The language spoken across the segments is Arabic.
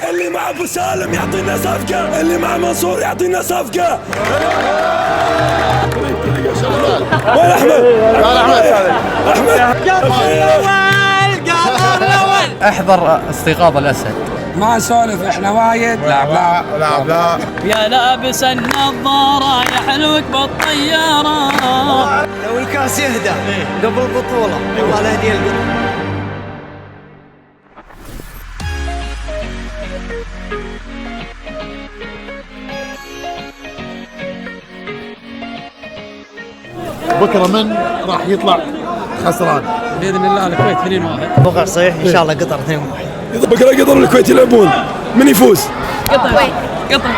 اللي مع ابو سالم يعطينا صفقه، اللي مع منصور يعطينا صفقه. وين احمد؟ احمد احضر استيقاظ الاسد. ما نسولف احنا وايد. لا يا لابس النظارة يا حلوك بالطيارة. لو الكاس يهدى قبل البطولة والله لا هدي القطر. بكره من راح يطلع خسران؟ بإذن الله الكويت 2-1. اتوقع صحيح ان شاء الله قطر 2-1. بكره قطر والكويت يلعبون، من يفوز؟ قطر. قطر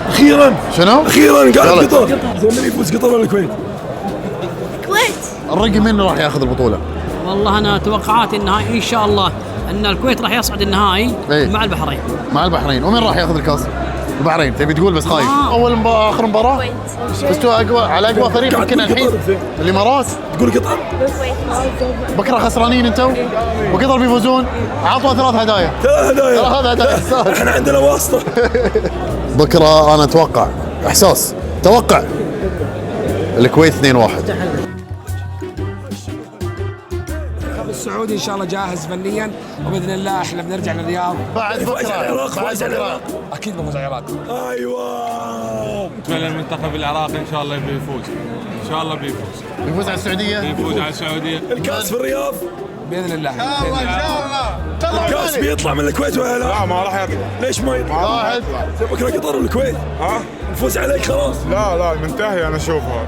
اخيرا. شنو؟ اخيرا قال قطر. زين من يفوز قطر ولا الكويت؟ الكويت. الرقم من راح ياخذ البطوله؟ والله أنا توقعاتي النهائي إن شاء الله أن الكويت راح يصعد النهائي مع البحرين. مع البحرين. ومن راح ياخذ الكاس؟ البحرين. تبي تقول بس خايف. اول مباراه اخر مباراه الكويت. فزتوا اقوى على اقوى فريق يمكن الحين الامارات. تقول قطر؟ الكويت. بكره خسرانين انتم وقطر بيفوزون. عطوا 3 هدايا. 3 هدايا. احنا عندنا واسطه. بكره انا اتوقع احساس توقع الكويت 2-1. السعودي ان شاء الله جاهز فنيا وباذن الله احنا بنرجع للرياض بعد بكره اكيد بفوز على العراق. ايوه. نتمنى المنتخب العراقي ان شاء الله بيفوز، ان شاء الله بيفوز. يفوز على السعوديه. بيفوز على السعوديه. الكاس في الرياض باذن الله. الكاس بيطلع من الكويت ولا لا؟ ما راح يطلع. ليش ما يطلع؟ واحد. بكره قطر والكويت. ها؟ نفوز عليك خلاص. لا منتهي انا اشوفها.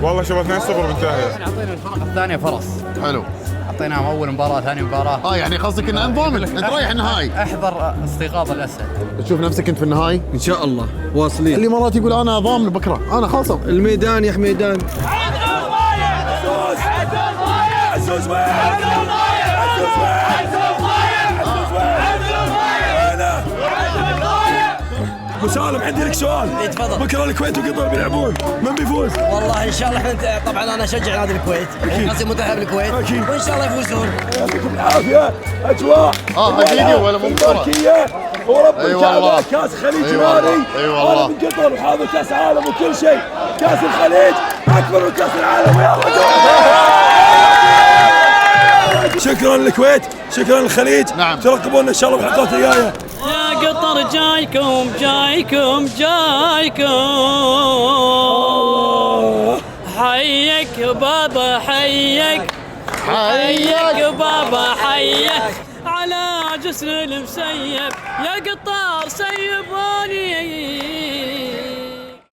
والله شوف 2-0 منتهي. اعطينا الفرق الثانيه فرص. حلو. اعطيناهم اول مباراه ثاني مباراه. يعني قصدك ان انت ضامن انت رايح النهائي. احضر استيقاظ الاسد. تشوف نفسك انت في النهائي ان شاء الله واصلين. اللي مرات يقول انا ضامن بكره انا خلصوا الميدان يا حميدان. عزوز ابو سالم عندي لك سؤال. تفضل. بكره الكويت وقطر بيلعبون، من بيفوز؟ والله ان شاء الله طبعا انا اشجع نادي الكويت. قاسي منتخب الكويت أكيد. وان شاء الله يفوزون. يعطيكم العافيه. اجواء اكيد ولا مباراه. الملكيه ورب أي الكعبه. والله. كاس خليج أي والله. مالي. أي والله. انا من قطر وحاضر كاس عالم وكل شيء. كاس الخليج اكبر من كاس العالم. شكرا للكويت، شكرا للخليج. نعم. ترقبونا ان شاء الله بالحلقات الجايه. يا قطر جايكم حيك بابا حيك بابا حيك على جسر المسيب يا قطار سيبوا